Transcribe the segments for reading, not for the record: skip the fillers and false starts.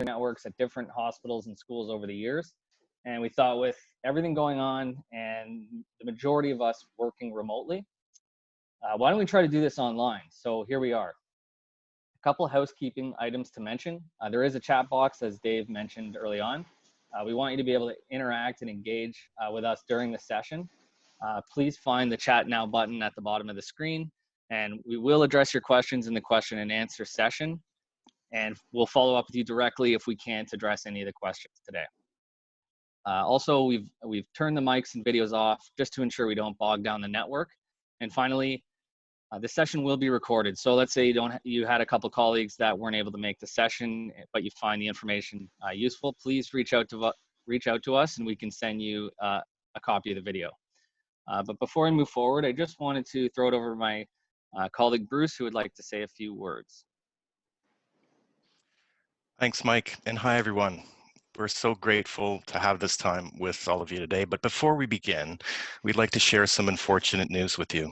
networks at different hospitals and schools over the years. And we thought with everything going on and the majority of us working remotely, why don't we try to do this online? So here we are. A couple housekeeping items to mention. There is a chat box, as Dave mentioned early on. We want you to be able to interact and engage with us during the session. Please find the chat now button at the bottom of the screen, and we will address your questions in the question and answer session. And we'll follow up with you directly if we can't address any of the questions today. Also, we've turned the mics and videos off just to ensure we don't bog down the network. And finally, the session will be recorded. So let's say you had a couple colleagues that weren't able to make the session, but you find the information useful. Please reach out to us, and we can send you a copy of the video. But before I move forward, I just wanted to throw it over to my colleague Bruce, who would like to say a few words. Thanks, Mike, and hi, everyone. We're so grateful to have this time with all of you today. But before we begin, we'd like to share some unfortunate news with you.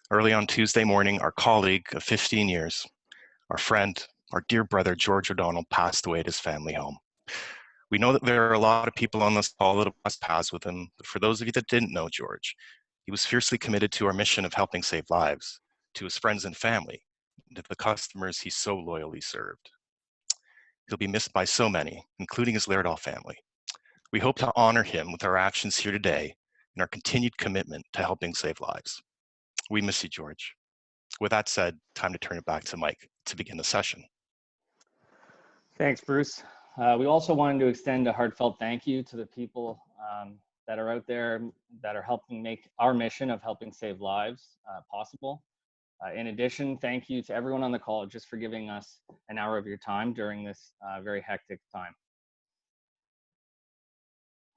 Early on Tuesday morning, our colleague of 15 years, our friend, our dear brother, George O'Donnell, passed away at his family home. We know that there are a lot of people on this call that have crossed paths with him, but for those of you that didn't know George, he was fiercely committed to our mission of helping save lives, to his friends and family, and to the customers he so loyally served. He'll be missed by so many, including his Laerdal family. We hope to honor him with our actions here today and our continued commitment to helping save lives. We miss you, George. With that said, time to turn it back to Mike to begin the session. Thanks, Bruce. We also wanted to extend a heartfelt thank you to the people that are out there that are helping make our mission of helping save lives possible. In addition, thank you to everyone on the call just for giving us an hour of your time during this very hectic time.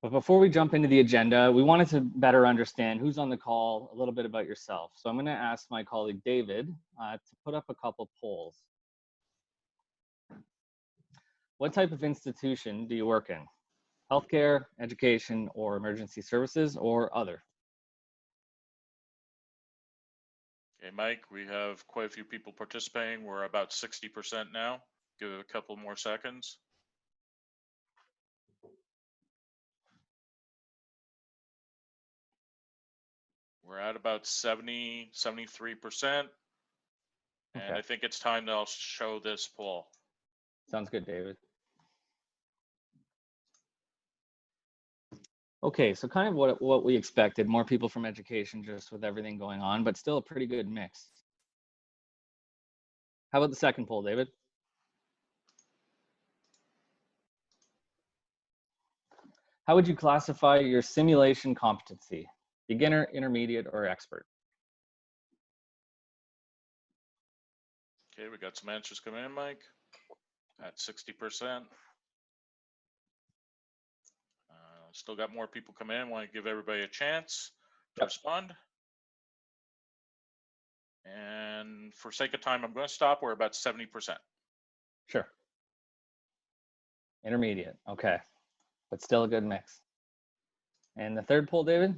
But before we jump into the agenda, we wanted to better understand who's on the call, a little bit about yourself. So I'm going to ask my colleague David to put up a couple polls. What type of institution do you work in? Healthcare, education, or emergency services, or other? Okay, Mike, we have quite a few people participating. We're about 60% now. Give it a couple more seconds. We're at about 70, 73%. And Okay. I think it's time to show this poll. Sounds good, David. Okay, so kind of what we expected, more people from education just with everything going on, but still a pretty good mix. How about the second poll, David? How would you classify your simulation competency? Beginner, intermediate, or expert? Okay, we got some answers coming in, Mike, at 60%. Still got more people coming in. Want to give everybody a chance to respond. And for sake of time, I'm going to stop. We're about 70%. Sure. Intermediate, okay. But still a good mix. And the third poll, David?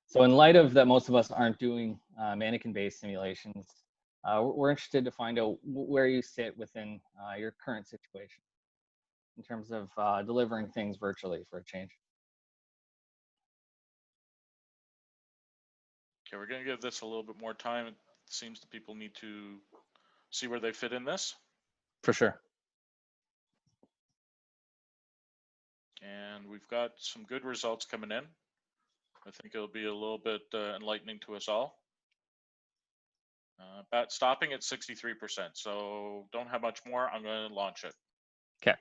So in light of that, most of us aren't doing mannequin-based simulations, we're interested to find out where you sit within your current situation in terms of delivering things virtually for a change. Okay, we're going to give this a little bit more time. It seems the people need to see where they fit in this. For sure. And we've got some good results coming in. I think it'll be a little bit enlightening to us all. But stopping at 63%, so don't have much more. I'm going to launch it. Okay.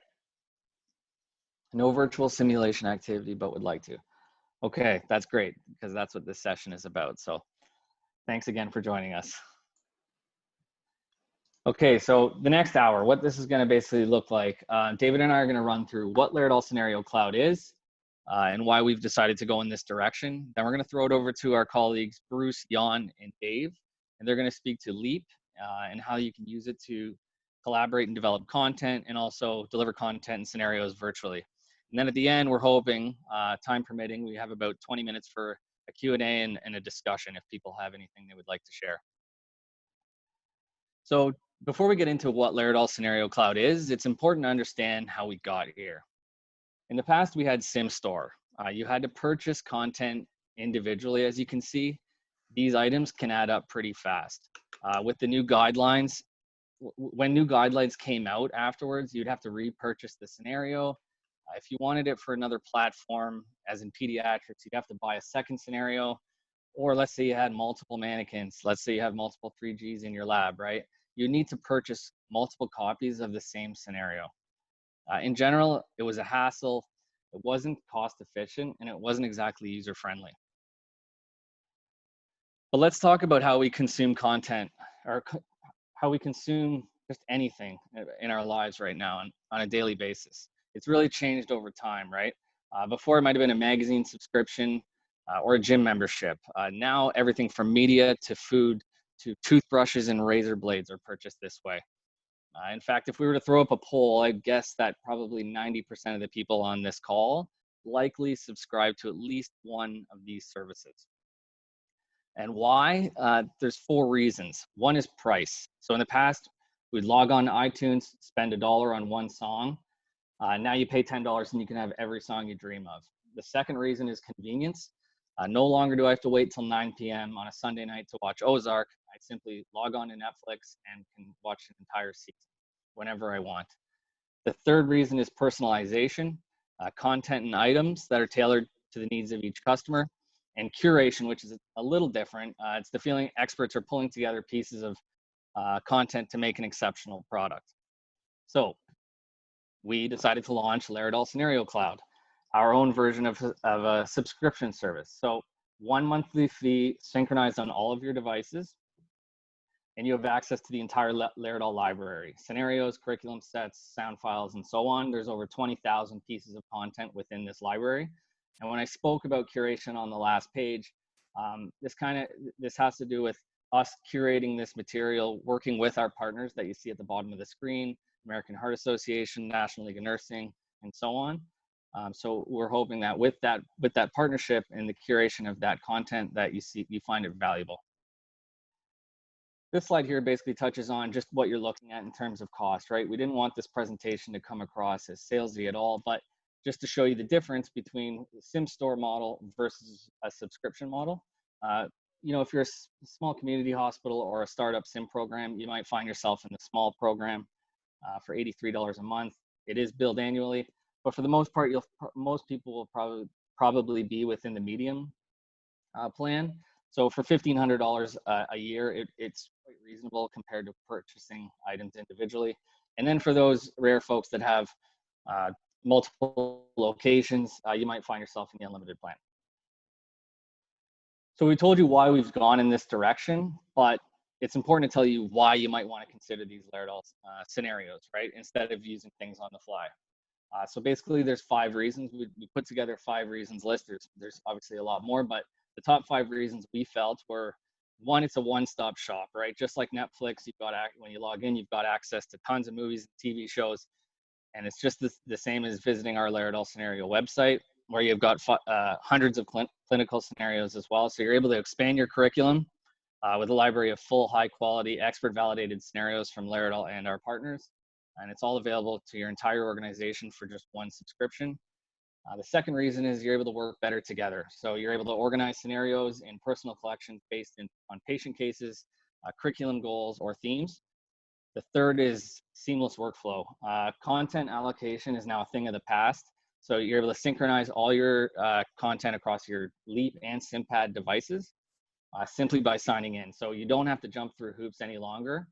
No virtual simulation activity, but would like to. Okay, that's great, because that's what this session is about. So thanks again for joining us. Okay, so the next hour, what this is going to basically look like, David and I are going to run through what Laerdal Scenario Cloud is and why we've decided to go in this direction. Then we're going to throw it over to our colleagues, Bruce, Jan, and Dave, and they're going to speak to Leap and how you can use it to collaborate and develop content and also deliver content and scenarios virtually. And then at the end, we're hoping, time permitting, we have about 20 minutes for a Q&A and a discussion if people have anything they would like to share. So before we get into what Laerdal Scenario Cloud is, it's important to understand how we got here. In the past, we had SimStore. You had to purchase content individually, as you can see. These items can add up pretty fast. With the new guidelines, when new guidelines came out afterwards, you'd have to repurchase the scenario. If you wanted it for another platform, as in pediatrics, you'd have to buy a second scenario. Or let's say you had multiple mannequins. Let's say you have multiple 3Gs in your lab, right? You need to purchase multiple copies of the same scenario. In general, it was a hassle. It wasn't cost efficient, and it wasn't exactly user friendly. But let's talk about how we consume content, or how we consume just anything in our lives right now on a daily basis. It's really changed over time, right? Before it might have been a magazine subscription or a gym membership. Now everything from media to food to toothbrushes and razor blades are purchased this way. In fact, if we were to throw up a poll, I'd guess that probably 90% of the people on this call likely subscribe to at least one of these services. And why? There's 4 reasons. One is price. So in the past, we'd log on to iTunes, spend $1 on one song. Now you pay $10 and you can have every song you dream of. The second reason is convenience. No longer do I have to wait till 9 p.m. on a Sunday night to watch Ozark. I simply log on to Netflix and can watch an entire season whenever I want. The third reason is personalization, content and items that are tailored to the needs of each customer, and curation, which is a little different. It's the feeling experts are pulling together pieces of content to make an exceptional product. So we decided to launch Laerdal Scenario Cloud, our own version of a subscription service. So 1 monthly fee synchronized on all of your devices, and you have access to the entire Laerdal library, scenarios, curriculum sets, sound files, and so on. There's over 20,000 pieces of content within this library. And when I spoke about curation on the last page, this has to do with us curating this material, working with our partners that you see at the bottom of the screen, American Heart Association, National League of Nursing, and so on. So we're hoping that with that partnership and the curation of that content that you find it valuable. This slide here basically touches on just what you're looking at in terms of cost, right? We didn't want this presentation to come across as salesy at all, but just to show you the difference between the SimStore model versus a subscription model. If you're a small community hospital or a startup sim program, you might find yourself in the small program for $83 a month. It is billed annually, but for the most part, most people will probably be within the medium plan. So for $1,500 a year, it's quite reasonable compared to purchasing items individually. And then for those rare folks that have multiple locations, you might find yourself in the unlimited plan. So we told you why we've gone in this direction, but it's important to tell you why you might want to consider these Laerdal scenarios, right? Instead of using things on the fly. So basically there's 5 reasons. We put together 5 reasons list. There's obviously a lot more, but the top 5 reasons we felt were: 1, it's a one-stop shop, right? Just like Netflix, when you log in, you've got access to tons of movies and TV shows. And it's just the same as visiting our Laerdal Scenario website, where you've got hundreds of clinical scenarios as well. So you're able to expand your curriculum with a library of full, high-quality, expert-validated scenarios from Laerdal and our partners. And it's all available to your entire organization for just 1 subscription. The second reason is you're able to work better together. So you're able to organize scenarios in personal collections based on patient cases, curriculum goals, or themes. The third is seamless workflow. Content allocation is now a thing of the past. So you're able to synchronize all your content across your Leap and SimPad devices simply by signing in. So you don't have to jump through hoops any longer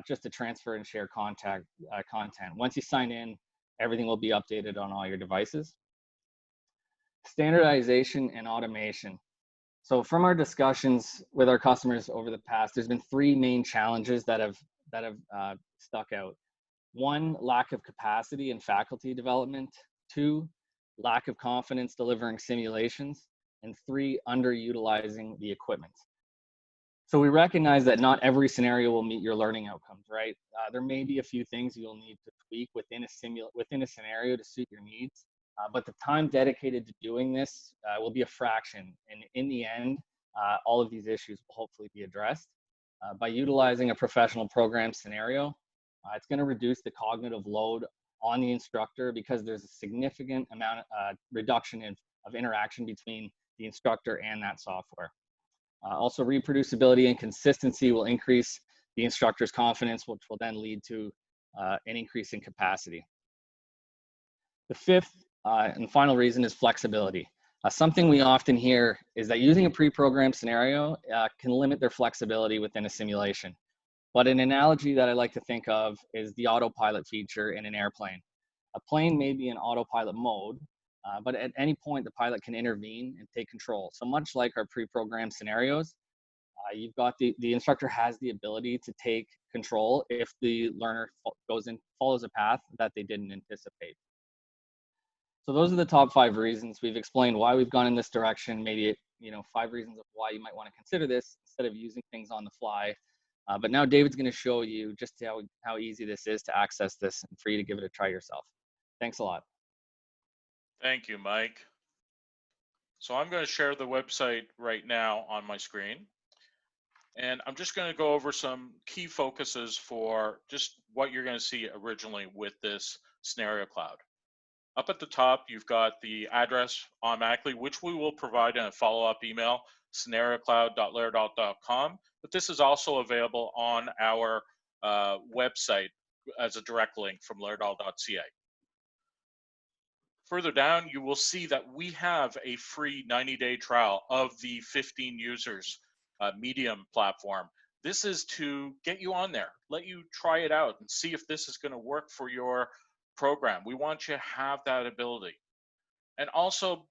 just to transfer and share content. Once you sign in, everything will be updated on all your devices. Standardization and automation. So from our discussions with our customers over the past, there's been 3 main challenges that have stuck out. 1, lack of capacity in faculty development. 2, lack of confidence delivering simulations. And 3, underutilizing the equipment. So we recognize that not every scenario will meet your learning outcomes, right? There may be a few things you'll need to tweak within a scenario to suit your needs, but the time dedicated to doing this will be a fraction. And in the end, all of these issues will hopefully be addressed. By utilizing a professional program scenario, it's going to reduce the cognitive load on the instructor because there's a significant amount of reduction of interaction between the instructor and that software. Also, reproducibility and consistency will increase the instructor's confidence, which will then lead to an increase in capacity. The fifth and final reason is flexibility. Something we often hear is that using a pre-programmed scenario can limit their flexibility within a simulation. But an analogy that I like to think of is the autopilot feature in an airplane. A plane may be in autopilot mode, but at any point the pilot can intervene and take control. So much like our pre-programmed scenarios, you've got the instructor has the ability to take control if the learner follows a path that they didn't anticipate. So those are the top 5 reasons. We've explained why we've gone in this direction, maybe 5 reasons of why you might want to consider this instead of using things on the fly. But now David's going to show you just how easy this is to access this and for you to give it a try yourself. Thanks a lot. Thank you, Mike. So I'm going to share the website right now on my screen. And I'm just going to go over some key focuses for just what you're going to see originally with this Scenario Cloud. Up at the top, you've got the address automatically, which we will provide in a follow-up email, scenariocloud.lairdalt.com. But this is also available on our website as a direct link from lairdalt.ca. Further down, you will see that we have a free 90-day trial of the 15 users Medium platform. This is to get you on there, let you try it out and see if this is going to work for your program. We want you to have that ability. And also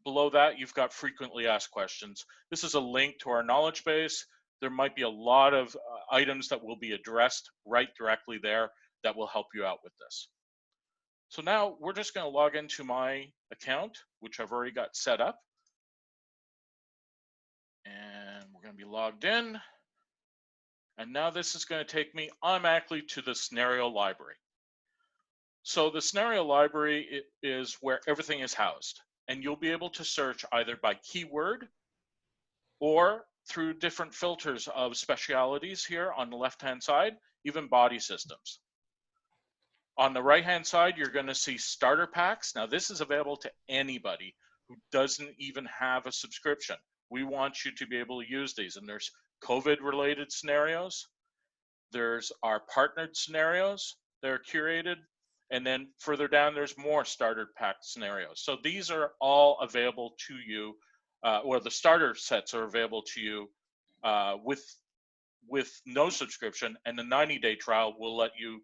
below that, you've got frequently asked questions. This is a link to our knowledge base. There might be a lot of items that will be addressed right directly there that will help you out with this. So now we're just going to log into my account, which I've already got set up. And we're going to be logged in. And now this is going to take me automatically to the scenario library. So the scenario library is where everything is housed. And you'll be able to search either by keyword or through different filters of specialities here on the left-hand side, even body systems. On the right-hand side, you're going to see starter packs. Now, this is available to anybody who doesn't even have a subscription. We want you to be able to use these. And there's COVID-related scenarios. There's our partnered scenarios that are curated. And then further down, there's more starter pack scenarios. So these are all available to you, or the starter sets are available to you with no subscription. And the 90-day trial will let you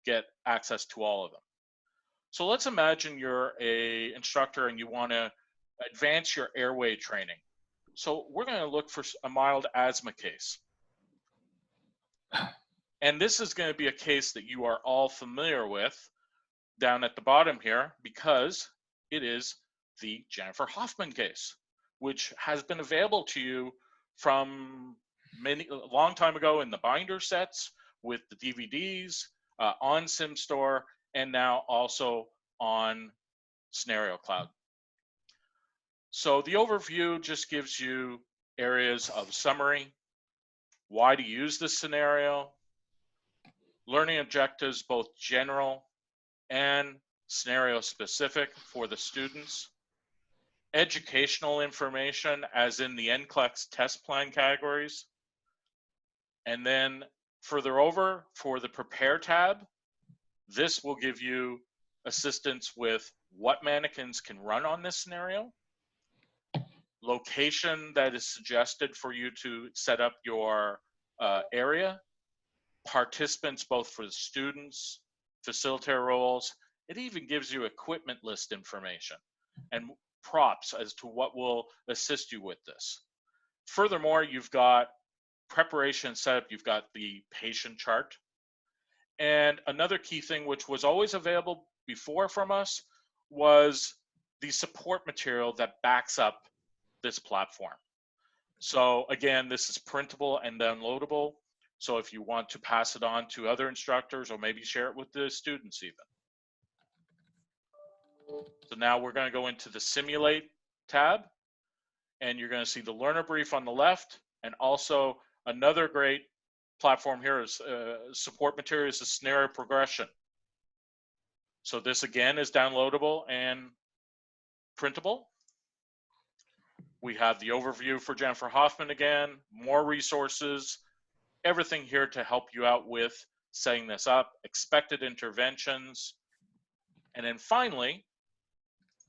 get access to all of them. So let's imagine you're an instructor and you want to advance your airway training. So we're going to look for a mild asthma case. And this is going to be a case that you are all familiar with down at the bottom here, because it is the Jennifer Hoffman case, which has been available to you from a long time ago in the binder sets with the DVDs, on SimStore, and now also on Scenario Cloud. So the overview just gives you areas of summary, why to use this scenario, learning objectives, both general and scenario specific for the students, educational information as in the NCLEX test plan categories, and then further over for the Prepare tab, this will give you assistance with what mannequins can run on this scenario, location that is suggested for you to set up your area, participants both for the students, facilitator roles. It even gives you equipment list information and props as to what will assist you with this. Furthermore, you've got preparation setup, you've got the patient chart. And another key thing which was always available before from us was the support material that backs up this platform. So again, this is printable and downloadable. So if you want to pass it on to other instructors or maybe share it with the students even. So now we're going to go into the Simulate tab, and you're going to see the learner brief on the left, and also another great platform here is support materials is scenario progression. So this again is downloadable and printable. We have the overview for Jennifer Hoffman again, more resources, everything here to help you out with setting this up, expected interventions, and then finally,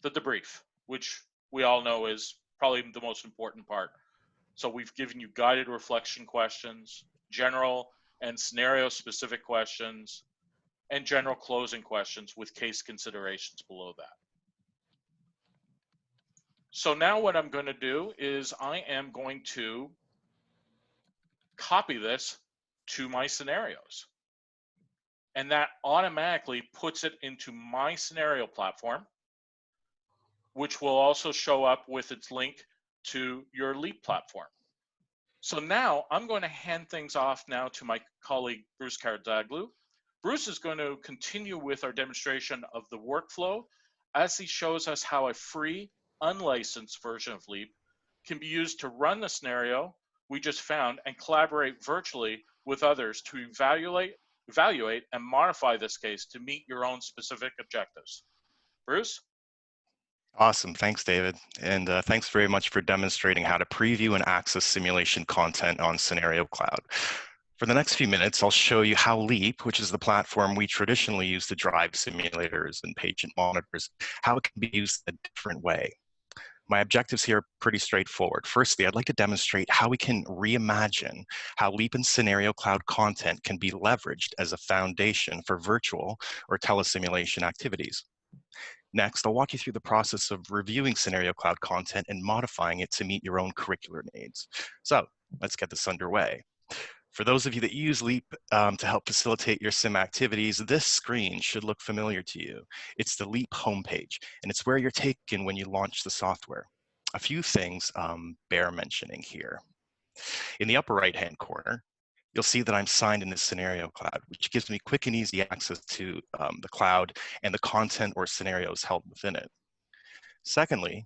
the debrief, which we all know is probably the most important part. So we've given you guided reflection questions, general and scenario specific questions, and general closing questions with case considerations below that. So now what I'm going to do is I am going to copy this to my scenarios. And that automatically puts it into my scenario platform, which will also show up with its link to your LEAP platform. So now I'm going to hand things off now to my colleague, Bruce Karadaglu. Bruce is going to continue with our demonstration of the workflow as he shows us how a free, unlicensed version of LEAP can be used to run the scenario we just found and collaborate virtually with others to evaluate and modify this case to meet your own specific objectives. Bruce? Awesome. Thanks, David. And thanks very much for demonstrating how to preview and access simulation content on Scenario Cloud. For the next few minutes, I'll show you how LEAP, which is the platform we traditionally use to drive simulators and patient monitors, how it can be used in a different way. My objectives here are pretty straightforward. Firstly, I'd like to demonstrate how we can reimagine how LEAP and Scenario Cloud content can be leveraged as a foundation for virtual or telesimulation activities. Next, I'll walk you through the process of reviewing Scenario Cloud content and modifying it to meet your own curricular needs. So let's get this underway. For those of you that use LEAP to help facilitate your sim activities, this screen should look familiar to you. It's the LEAP homepage, and it's where you're taken when you launch the software. A few things bear mentioning here. In the upper right-hand corner, you'll see that I'm signed in the Scenario Cloud, which gives me quick and easy access to the cloud and the content or scenarios held within it. Secondly,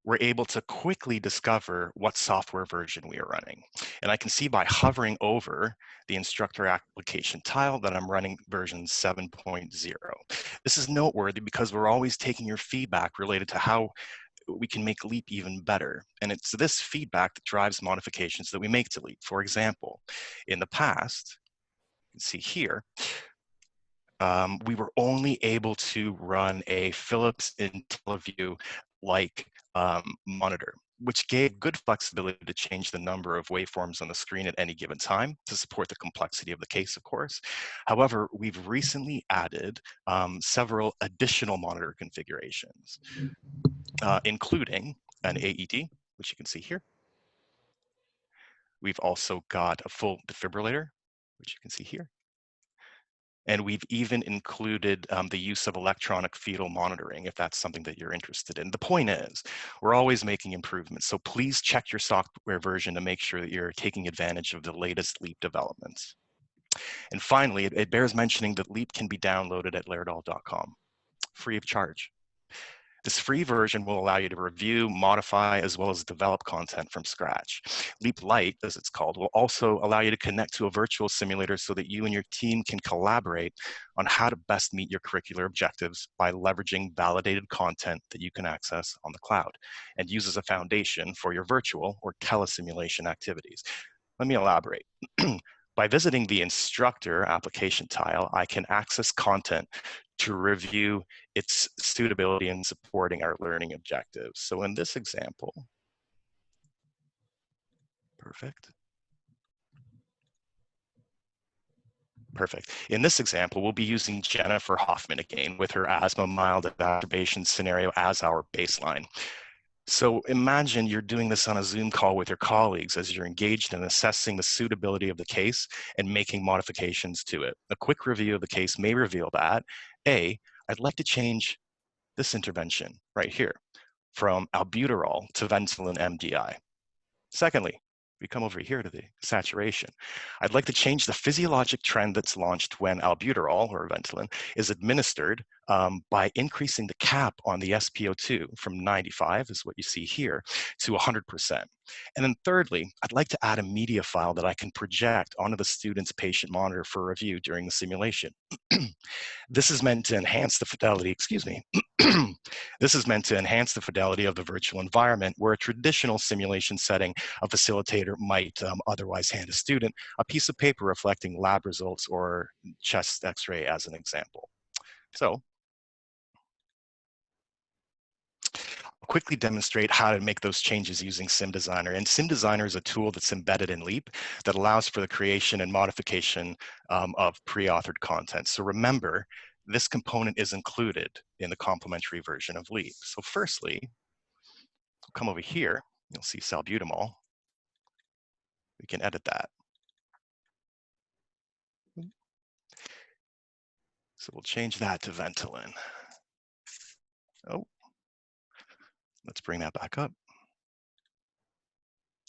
we're able to quickly discover what software version we are running. And I can see by hovering over the instructor application tile that I'm running version 7.0. This is noteworthy because we're always taking your feedback related to how we can make LEAP even better. And it's this feedback that drives modifications that we make to LEAP. For example, in the past, you can see here, we were only able to run a Philips IntelliView-like monitor, which gave good flexibility to change the number of waveforms on the screen at any given time to support the complexity of the case, of course. However, we've recently added several additional monitor configurations, including an AED, which you can see here. We've also got a full defibrillator, which you can see here. And we've even included the use of electronic fetal monitoring, if that's something that you're interested in. The point is, we're always making improvements. So please check your software version to make sure that you're taking advantage of the latest LEAP developments. And finally, it bears mentioning that LEAP can be downloaded at laerdal.com, free of charge. This free version will allow you to review, modify, as well as develop content from scratch. LEAP Lite, as it's called, will also allow you to connect to a virtual simulator so that you and your team can collaborate on how to best meet your curricular objectives by leveraging validated content that you can access on the cloud and use as a foundation for your virtual or telesimulation activities. Let me elaborate. By visiting the instructor application tile, I can access content to review its suitability in supporting our learning objectives. So in this example, perfect. In this example, we'll be using Jennifer Hoffman again with her asthma mild exacerbation scenario as our baseline. So imagine you're doing this on a Zoom call with your colleagues as you're engaged in assessing the suitability of the case and making modifications to it. A quick review of the case may reveal that, A, I'd like to change this intervention right here from albuterol to Ventolin MDI. Secondly, we come over here to the saturation. I'd like to change the physiologic trend that's launched when albuterol or Ventolin is administered by increasing the cap on the SpO2 from 95, is what you see here, to 100%. And then thirdly, I'd like to add a media file that I can project onto the student's patient monitor for review during the simulation. This is meant to enhance the fidelity, excuse me. This is meant to enhance the fidelity of the virtual environment, where a traditional simulation setting, a facilitator might otherwise hand a student a piece of paper reflecting lab results or chest x-ray as an example. So I'll quickly demonstrate how to make those changes using SimDesigner. And SimDesigner is a tool that's embedded in Leap that allows for the creation and modification of pre-authored content. So remember, this component is included in the complimentary version of Leap. So firstly, we'll come over here, you'll see salbutamol. We can edit that. So we'll change that to Ventolin. Oh, let's bring that back up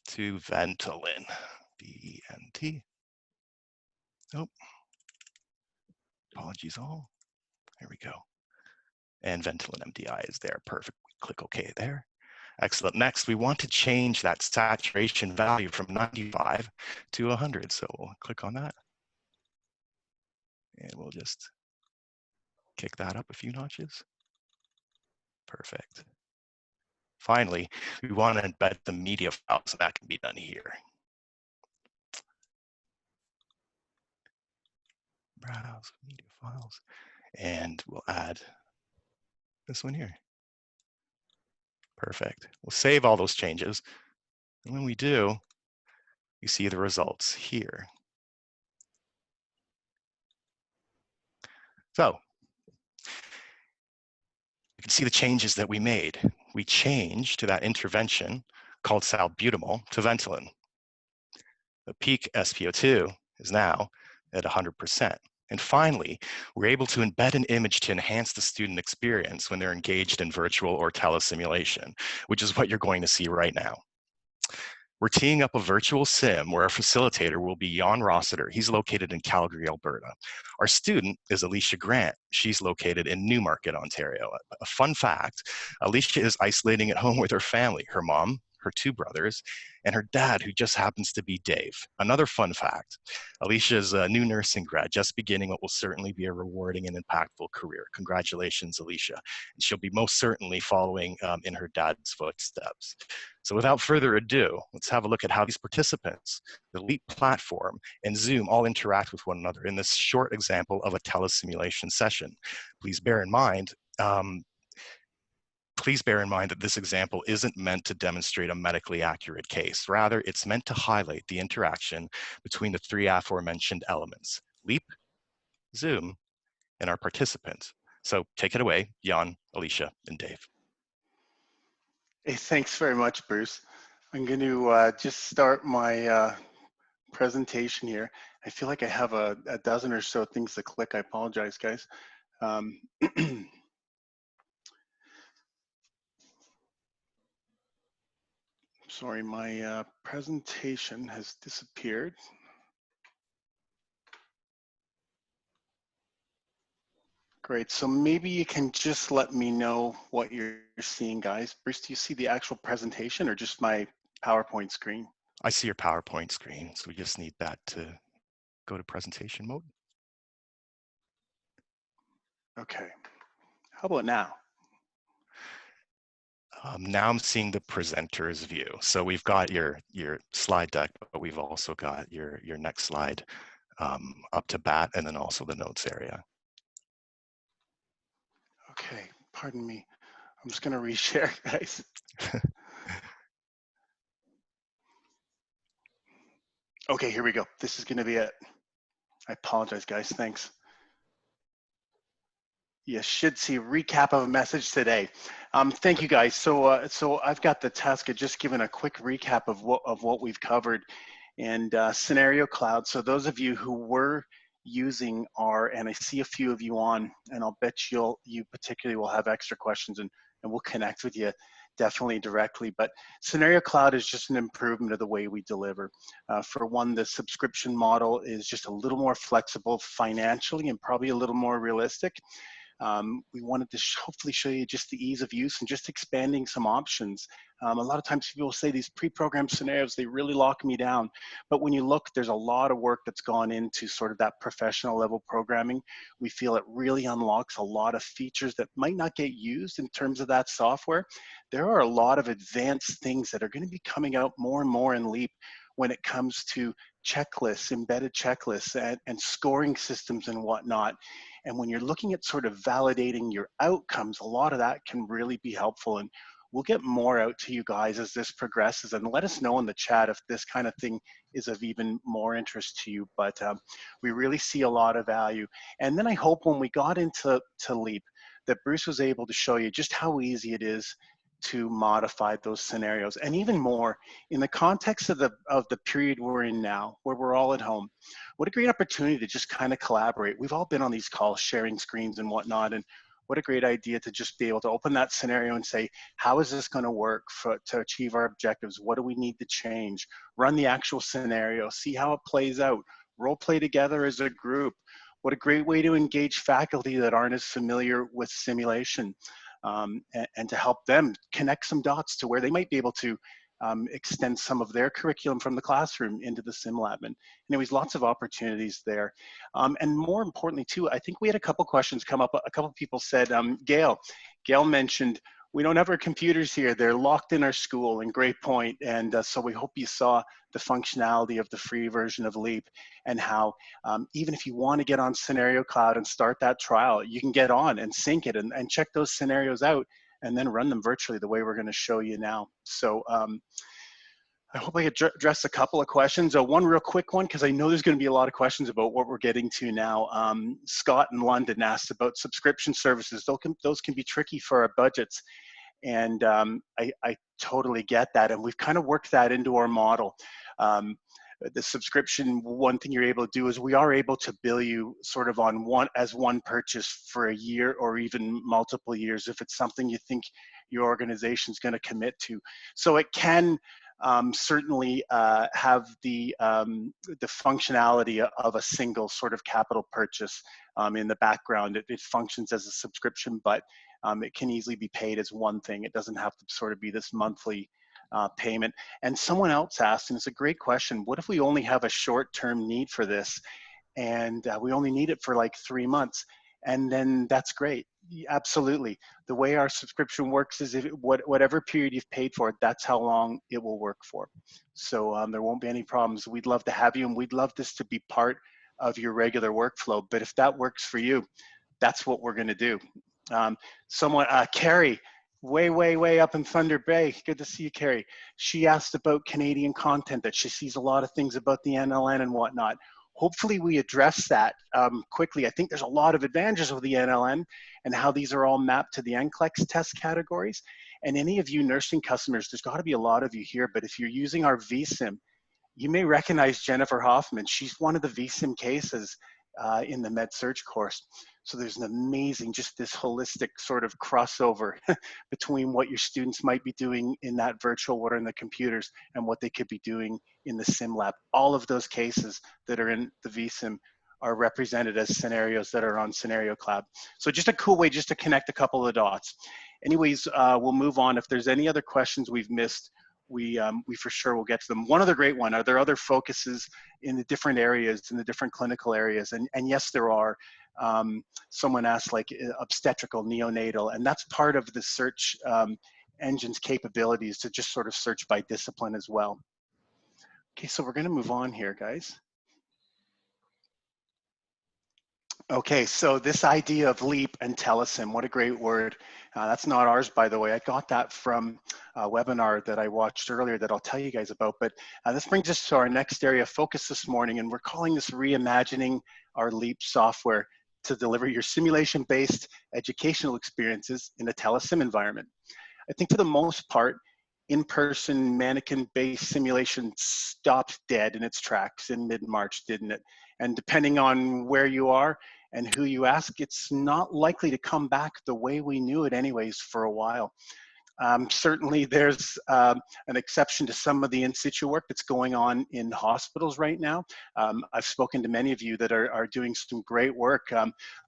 to Ventolin, V-E-N-T. Oh, apologies all. There we go. And Ventolin MDI is there. Perfect. Click OK there. Excellent. Next, we want to change that saturation value from 95 to 100. So we'll click on that. And we'll just kick that up a few notches. Perfect. Finally, we want to embed the media files, so that can be done here. Browse media files. And we'll add this one here. Perfect. We'll save all those changes. And when we do, you see the results here. So you can see the changes that we made. We changed to that intervention called salbutamol to Ventolin. The peak SpO2 is now at 100%. And finally, we're able to embed an image to enhance the student experience when they're engaged in virtual or telesimulation, which is what you're going to see right now. We're teeing up a virtual sim where our facilitator will be Jan Rossiter. He's located in Calgary, Alberta. Our student is Alicia Grant. She's located in Newmarket, Ontario. A fun fact, Alicia is isolating at home with her family, her mom, her two brothers, and her dad, who just happens to be Dave. Another fun fact, Alicia is a new nursing grad, just beginning what will certainly be a rewarding and impactful career. Congratulations, Alicia. And she'll be most certainly following in her dad's footsteps. So without further ado, let's have a look at how these participants, the Leap platform, and Zoom all interact with one another in this short example of a telesimulation session. Please bear in mind that this example isn't meant to demonstrate a medically accurate case. Rather, it's meant to highlight the interaction between the three aforementioned elements: Leap, Zoom, and our participants. So take it away, Jan, Alicia, and Dave. Hey, thanks very much, Bruce. I'm going to just start my presentation here. I feel like I have a dozen or so things to click. I apologize, guys. Sorry, my presentation has disappeared. Great, so maybe you can just let me know what you're seeing, guys. Bruce, do you see the actual presentation or just my PowerPoint screen? I see your PowerPoint screen, so we just need that to go to presentation mode. Okay, how about now? Now I'm seeing the presenter's view. So we've got your slide deck, but we've also got your next slide up to bat, and then also the notes area. Okay, pardon me. I'm just gonna reshare, guys. Okay, here we go. This is gonna be it. I apologize, guys, thanks. You should see a recap of a message today. Thank you, guys. So, so I've got the task of just giving a quick recap of what we've covered, and Scenario Cloud. So those of you who were using R, and I see a few of you on, and I'll bet you particularly will have extra questions, and we'll connect with you definitely directly. But Scenario Cloud is just an improvement of the way we deliver. For one, the subscription model is just a little more flexible financially and probably a little more realistic. We wanted to hopefully show you just the ease of use and just expanding some options. A lot of times people say these pre-programmed scenarios, they really lock me down. But when you look, there's a lot of work that's gone into sort of that professional level programming. We feel it really unlocks a lot of features that might not get used in terms of that software. There are a lot of advanced things that are going to be coming out more and more in LEAP when it comes to checklists, embedded checklists, and scoring systems and whatnot. And when you're looking at sort of validating your outcomes, a lot of that can really be helpful. And we'll get more out to you guys as this progresses, and let us know in the chat if this kind of thing is of even more interest to you. But we really see a lot of value. And then I hope when we got into LEAP that Bruce was able to show you just how easy it is to modify those scenarios, and even more in the context of the period we're in now, where we're all at home. What a great opportunity to just kind of collaborate. We've all been on these calls, sharing screens and whatnot, and what a great idea to just be able to open that scenario and say, how is this going to work to achieve our objectives? What do we need to change? Run the actual scenario, see how it plays out, role play together as a group. What a great way to engage faculty that aren't as familiar with simulation. And to help them connect some dots to where they might be able to extend some of their curriculum from the classroom into the sim lab. And anyways, lots of opportunities there. And more importantly too, I think we had a couple questions come up. A couple people said, Gail mentioned, we don't have our computers here. They're locked in our school, and great point. And so we hope you saw the functionality of the free version of LEAP, and how even if you want to get on Scenario Cloud and start that trial, you can get on and sync it and check those scenarios out and then run them virtually the way we're going to show you now. So I hope I addressed a couple of questions. One real quick one, because I know there's going to be a lot of questions about what we're getting to now. Scott in London asked about subscription services. Those can be tricky for our budgets. And I totally get that. And we've kind of worked that into our model. The subscription, one thing you're able to do is we are able to bill you sort of on one purchase for a year or even multiple years if it's something you think your organization is going to commit to. So it can certainly have the functionality of a single sort of capital purchase in the background. It functions as a subscription, but it can easily be paid as one thing. It doesn't have to sort of be this monthly payment. And someone else asked, and it's a great question, what if we only have a short-term need for this and we only need it for like 3 months? And then that's great. Absolutely. The way our subscription works is whatever period you've paid for it, that's how long it will work for. So there won't be any problems. We'd love to have you, and we'd love this to be part of your regular workflow. But if that works for you, that's what we're going to do. Carrie, way up in Thunder Bay. Good to see you, Carrie. She asked about Canadian content, that she sees a lot of things about the NLN and whatnot. Hopefully we address that quickly. I think there's a lot of advantages of the NLN and how these are all mapped to the NCLEX test categories. And any of you nursing customers, there's got to be a lot of you here, but if you're using our vSim, you may recognize Jennifer Hoffman. She's one of the vSim cases in the Med-Surg course. So there's an amazing, just this holistic sort of crossover between what your students might be doing in that virtual world in the computers and what they could be doing in the sim lab. All of those cases that are in the vSim are represented as scenarios that are on Scenario Cloud. So just a cool way just to connect a couple of the dots. Anyways, we'll move on. If there's any other questions we've missed, we for sure will get to them. One other great one, are there other focuses in the different areas, in the different clinical areas? And yes, there are. Someone asked like obstetrical, neonatal, and that's part of the search engine's capabilities to just sort of search by discipline as well. Okay, so we're gonna move on here, guys. Okay, so this idea of LEAP and telesim, what a great word. That's not ours, by the way. I got that from a webinar that I watched earlier that I'll tell you guys about. But this brings us to our next area of focus this morning, and we're calling this reimagining our LEAP software to deliver your simulation-based educational experiences in a telesim environment. I think for the most part, in-person mannequin-based simulation stopped dead in its tracks in mid-March, didn't it? And depending on where you are and who you ask, it's not likely to come back the way we knew it anyways for a while. Certainly there's an exception to some of the in situ work that's going on in hospitals right now. I've spoken to many of you that are doing some great work,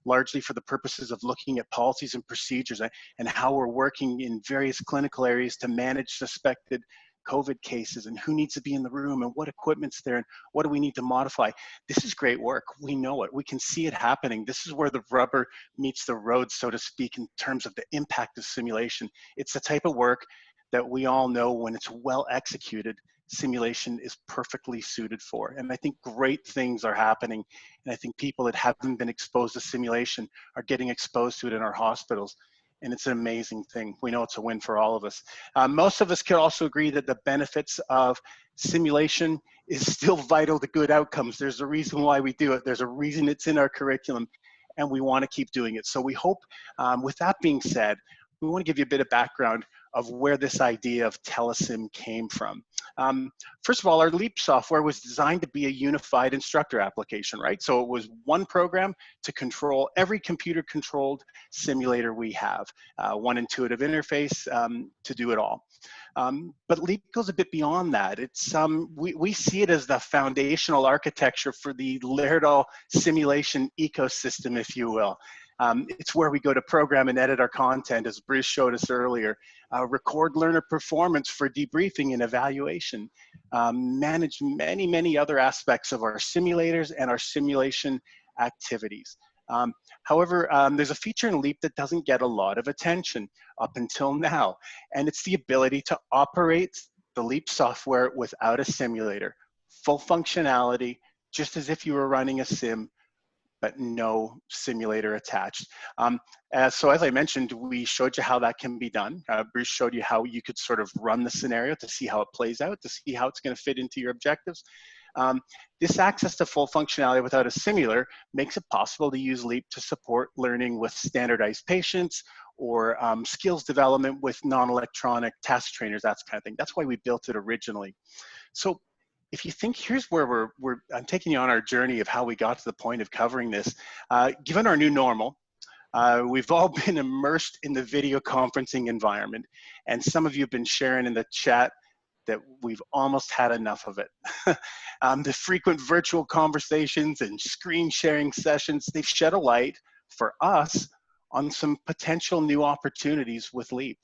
largely for the purposes of looking at policies and procedures and how we're working in various clinical areas to manage suspected COVID cases and who needs to be in the room and what equipment's there and what do we need to modify. This is great work. We know it. We can see it happening. This is where the rubber meets the road, so to speak, in terms of the impact of simulation. It's the type of work that we all know when it's well executed, simulation is perfectly suited for. And I think great things are happening. And I think people that haven't been exposed to simulation are getting exposed to it in our hospitals. And it's an amazing thing. We know it's a win for all of us. Most of us can also agree that the benefits of simulation is still vital to good outcomes. There's a reason why we do it. There's a reason it's in our curriculum, and we want to keep doing it. So we hope, with that being said, we want to give you a bit of background of where this idea of telesim came from. First of all, our LEAP software was designed to be a unified instructor application, right? So it was one program to control every computer-controlled simulator we have, one intuitive interface to do it all. But LEAP goes a bit beyond that. It's we see it as the foundational architecture for the Laerdal simulation ecosystem, if you will. It's where we go to program and edit our content, as Bruce showed us earlier, record learner performance for debriefing and evaluation, manage many, many other aspects of our simulators and our simulation activities. However, there's a feature in LEAP that doesn't get a lot of attention up until now, and it's the ability to operate the LEAP software without a simulator. Full functionality, just as if you were running a sim, but no simulator attached. So as I mentioned, we showed you how that can be done. Bruce showed you how you could sort of run the scenario to see how it plays out, to see how it's going to fit into your objectives. This access to full functionality without a simulator makes it possible to use LEAP to support learning with standardized patients or skills development with non-electronic task trainers, that kind of thing. That's why we built it originally. So if you think, here's where I'm taking you on our journey of how we got to the point of covering this. Given our new normal, we've all been immersed in the video conferencing environment, and some of you have been sharing in the chat that we've almost had enough of it. The frequent virtual conversations and screen sharing sessions, they've shed a light for us on some potential new opportunities with LEAP.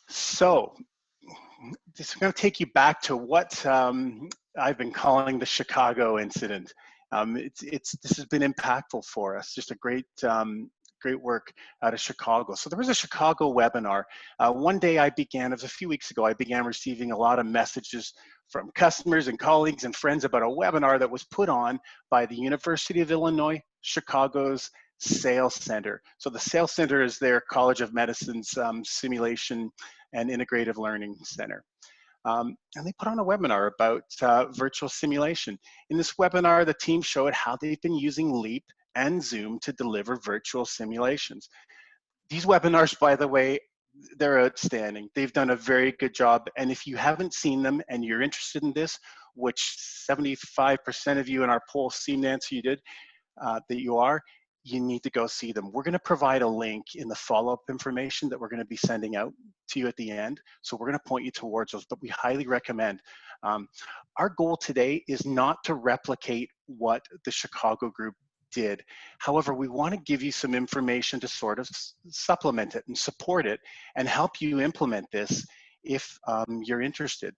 So, this is going to take you back to what I've been calling the Chicago incident. This has been impactful for us. Just a great work out of Chicago. So there was a Chicago webinar. One day it was a few weeks ago, I began receiving a lot of messages from customers and colleagues and friends about a webinar that was put on by the University of Illinois, Chicago's Sales Center. So the Sales Center is their College of Medicine's simulation and integrative learning center. And they put on a webinar about virtual simulation. In this webinar, the team showed how they've been using LEAP and Zoom to deliver virtual simulations. These webinars, by the way, they're outstanding. They've done a very good job. And if you haven't seen them and you're interested in this, which 75% of you in our poll seem to answer you did, that you are, you need to go see them. We're going to provide a link in the follow-up information that we're going to be sending out to you at the end. So we're going to point you towards those, but we highly recommend. Our goal today is not to replicate what the Chicago group did. However, we want to give you some information to sort of supplement it and support it and help you implement this if you're interested.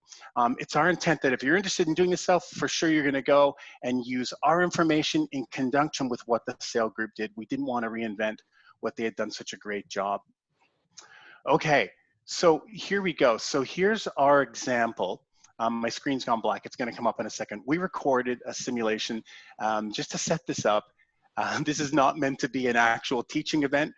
It's our intent that if you're interested in doing this yourself, for sure you're going to go and use our information in conjunction with what the SAIL group did. We didn't want to reinvent what they had done such a great job. Okay, so here we go. So here's our example. My screen's gone black. It's going to come up in a second. We recorded a simulation just to set this up. This is not meant to be an actual teaching event.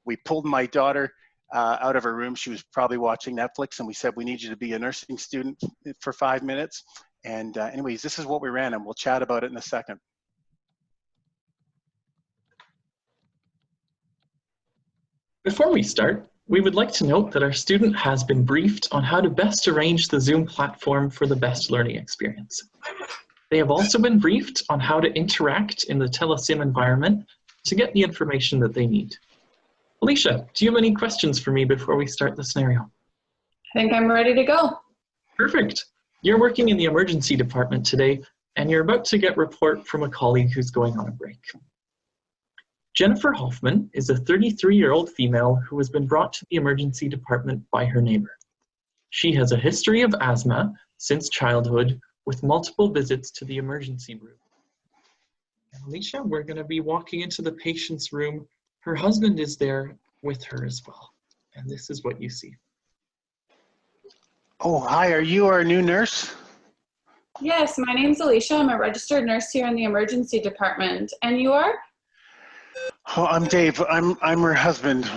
We pulled my daughter out of her room. She was probably watching Netflix, and we said, we need you to be a nursing student for 5 minutes. And anyways, this is what we ran, and we'll chat about it in a second. Before we start, we would like to note that our student has been briefed on how to best arrange the Zoom platform for the best learning experience. They have also been briefed on how to interact in the telesim environment to get the information that they need. Alicia, do you have any questions for me before we start the scenario? I think I'm ready to go. Perfect. You're working in the emergency department today, and you're about to get report from a colleague who's going on a break. Jennifer Hoffman is a 33-year-old female who has been brought to the emergency department by her neighbor. She has a history of asthma since childhood with multiple visits to the emergency room. And Alicia, we're going to be walking into the patient's room. Her husband is there with her as well. And this is what you see. Oh, hi, are you our new nurse? Yes, my name's Alicia. I'm a registered nurse here in the emergency department. And you are? Oh, I'm Dave. I'm her husband.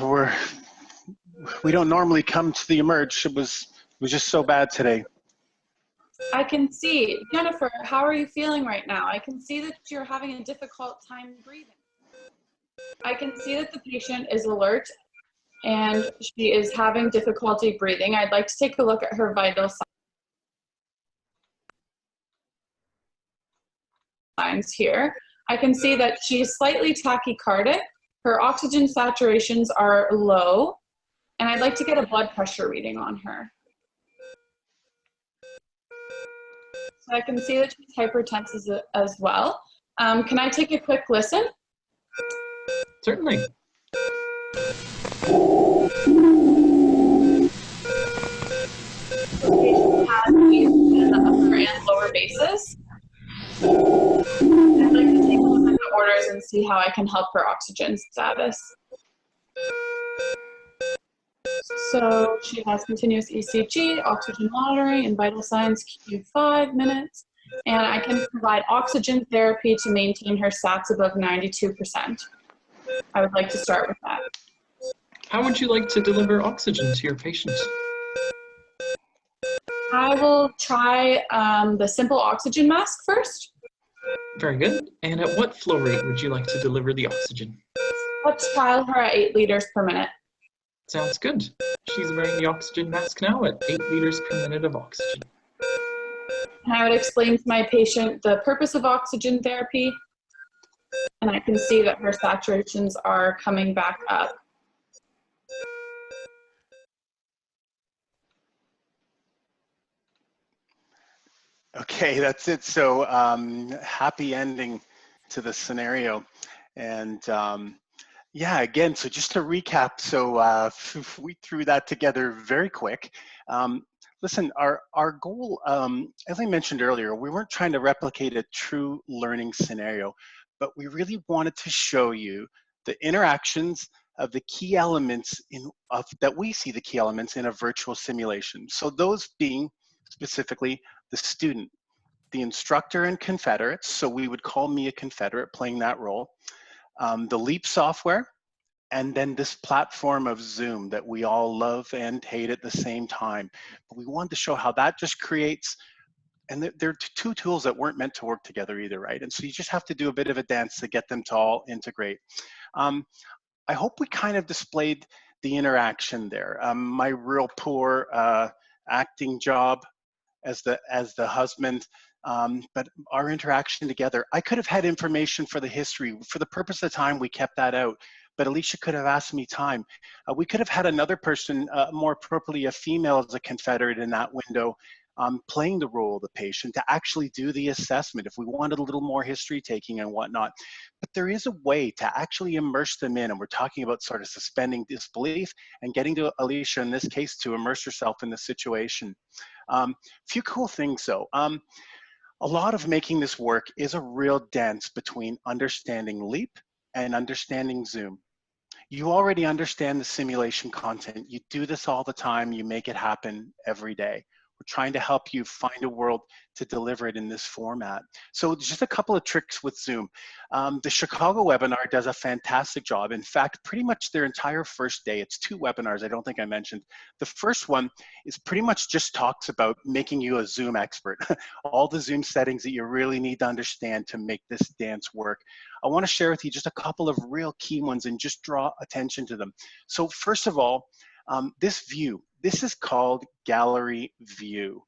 We don't normally come to the emerge. It was just so bad today. I can see. Jennifer, how are you feeling right now? I can see that you're having a difficult time breathing. I can see that the patient is alert and she is having difficulty breathing. I'd like to take a look at her vital signs here. I can see that she's slightly tachycardic. Her oxygen saturations are low, and I'd like to get a blood pressure reading on her. So I can see that she's hypertensive as well. Can I take a quick listen? Certainly. The patient has in the upper and lower bases. I'd like to take a look at the orders and see how I can help her oxygen status. So she has continuous ECG, oxygen monitoring, and vital signs Q5 minutes. And I can provide oxygen therapy to maintain her sats above 92%. I would like to start with that. How would you like to deliver oxygen to your patient? I will try the simple oxygen mask first. Very good. And at what flow rate would you like to deliver the oxygen? Let's trial her at 8 liters per minute. Sounds good. She's wearing the oxygen mask now at 8 liters per minute of oxygen. And I would explain to my patient the purpose of oxygen therapy. And I can see that her saturations are coming back up. Okay, that's it. So happy ending to the scenario. And yeah, again, so just to recap, so we threw that together very quick. Listen, our goal, as I mentioned earlier, we weren't trying to replicate a true learning scenario, but we really wanted to show you the interactions of the key elements that we see the key elements in a virtual simulation. So those being specifically the student, the instructor and confederates, so we would call me a confederate playing that role, the LEAP software, and then this platform of Zoom that we all love and hate at the same time. But we wanted to show how that just creates, and they're two tools that weren't meant to work together either, right? And so you just have to do a bit of a dance to get them to all integrate. I hope we kind of displayed the interaction there. My real poor acting job as the husband, but our interaction together. I could have had information for the history. For the purpose of time, we kept that out, but Alicia could have asked me time. We could have had another person, more appropriately a female as a confederate in that window, playing the role of the patient to actually do the assessment if we wanted a little more history taking and whatnot. But there is a way to actually immerse them in, and we're talking about sort of suspending disbelief and getting to Alicia in this case to immerse herself in the situation. Few cool things though. A lot of making this work is a real dance between understanding LEAP and understanding Zoom. You already understand the simulation content. You do this all the time. You make it happen every day. We're trying to help you find a world to deliver it in this format. So just a couple of tricks with Zoom. The Chicago webinar does a fantastic job. In fact, pretty much their entire first day, it's 2 webinars, I don't think I mentioned. The first one is pretty much just talks about making you a Zoom expert. All the Zoom settings that you really need to understand to make this dance work. I want to share with you just a couple of real key ones and just draw attention to them. So first of all, this view, this is called gallery view.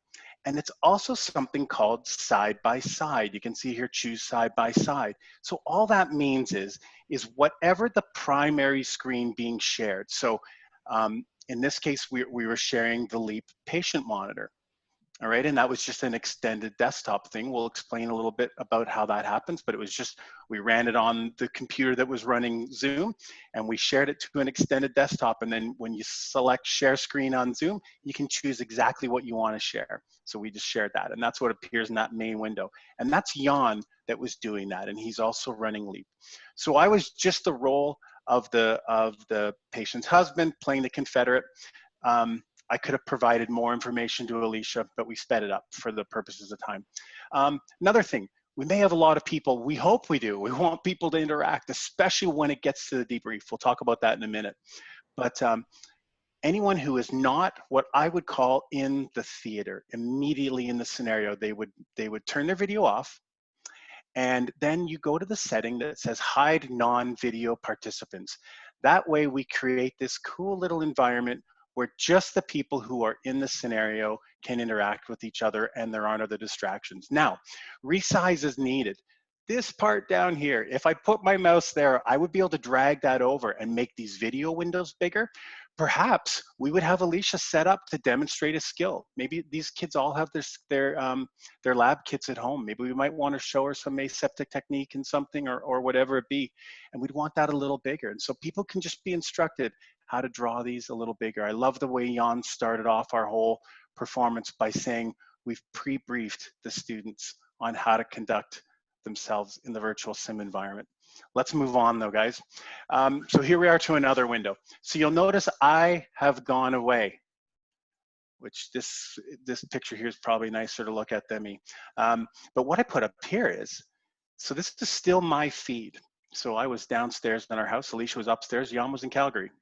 And it's also something called side by side. You can see here, choose side by side. So all that means is whatever the primary screen being shared. So in this case, we were sharing the LEAP patient monitor. All right, and that was just an extended desktop thing. We'll explain a little bit about how that happens, but it was just, we ran it on the computer that was running Zoom, and we shared it to an extended desktop. And then when you select share screen on Zoom, you can choose exactly what you want to share. So we just shared that, and that's what appears in that main window. And that's Jan that was doing that, and he's also running LEAP. So I was just the role of the patient's husband playing the Confederate. I could have provided more information to Alicia, but we sped it up for the purposes of time. Another thing, we may have a lot of people, we hope we do. We want people to interact, especially when it gets to the debrief. We'll talk about that in a minute. But anyone who is not what I would call in the theater, immediately in the scenario, they would turn their video off, and then you go to the setting that says hide non-video participants. That way we create this cool little environment where just the people who are in the scenario can interact with each other and there aren't other distractions. Now, resize is needed. This part down here, if I put my mouse there, I would be able to drag that over and make these video windows bigger. Perhaps we would have Alicia set up to demonstrate a skill. Maybe these kids all have their lab kits at home. Maybe we might want to show her some aseptic technique and something, or whatever it be. And we'd want that a little bigger. And so people can just be instructed how to draw these a little bigger. I love the way Jan started off our whole performance by saying we've pre-briefed the students on how to conduct themselves in the virtual sim environment. Let's move on though, guys. So here we are to another window. So you'll notice I have gone away, which this picture here is probably nicer to look at than me. But what I put up here is, so this is still my feed. So I was downstairs in our house, Alicia was upstairs, Jan was in Calgary.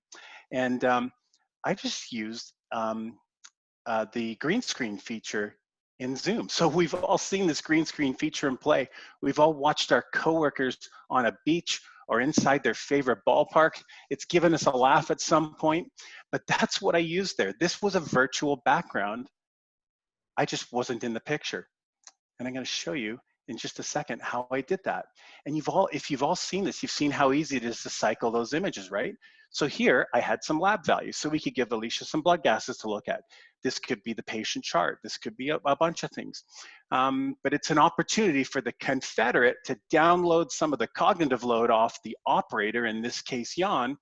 And I just used the green screen feature in Zoom. So we've all seen this green screen feature in play. We've all watched our coworkers on a beach or inside their favorite ballpark. It's given us a laugh at some point, but that's what I used there. This was a virtual background. I just wasn't in the picture. And I'm gonna show you in just a second how I did that. And if you've all seen this, you've seen how easy it is to cycle those images, right? So here I had some lab values, so we could give Alicia some blood gases to look at. This could be the patient chart. This could be a bunch of things. But it's an opportunity for the Confederate to download some of the cognitive load off the operator, in this case Jan,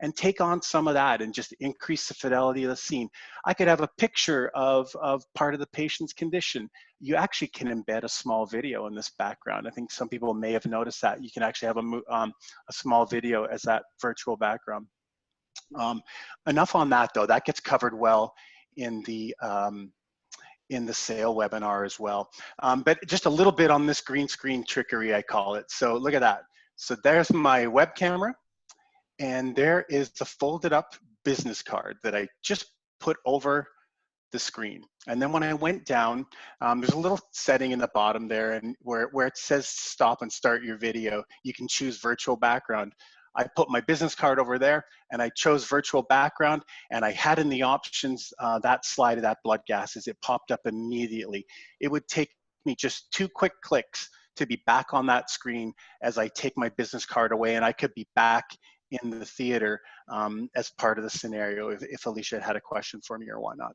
and take on some of that and just increase the fidelity of the scene. I could have a picture of part of the patient's condition. You actually can embed a small video in this background. I think some people may have noticed that. You can actually have a small video as that virtual background. Enough on that though, that gets covered well in the SAIL webinar as well. But just a little bit on this green screen trickery, I call it. So look at that. So there's my web camera. And there is the folded up business card that I just put over the screen. And then when I went down, there's a little setting in the bottom there, and where it says stop and start your video, you can choose virtual background. I put my business card over there and I chose virtual background, and I had in the options that slide of that blood gases. It popped up immediately. It would take me just 2 quick clicks to be back on that screen as I take my business card away, and I could be back in the theater as part of the scenario if Alicia had a question for me or whatnot.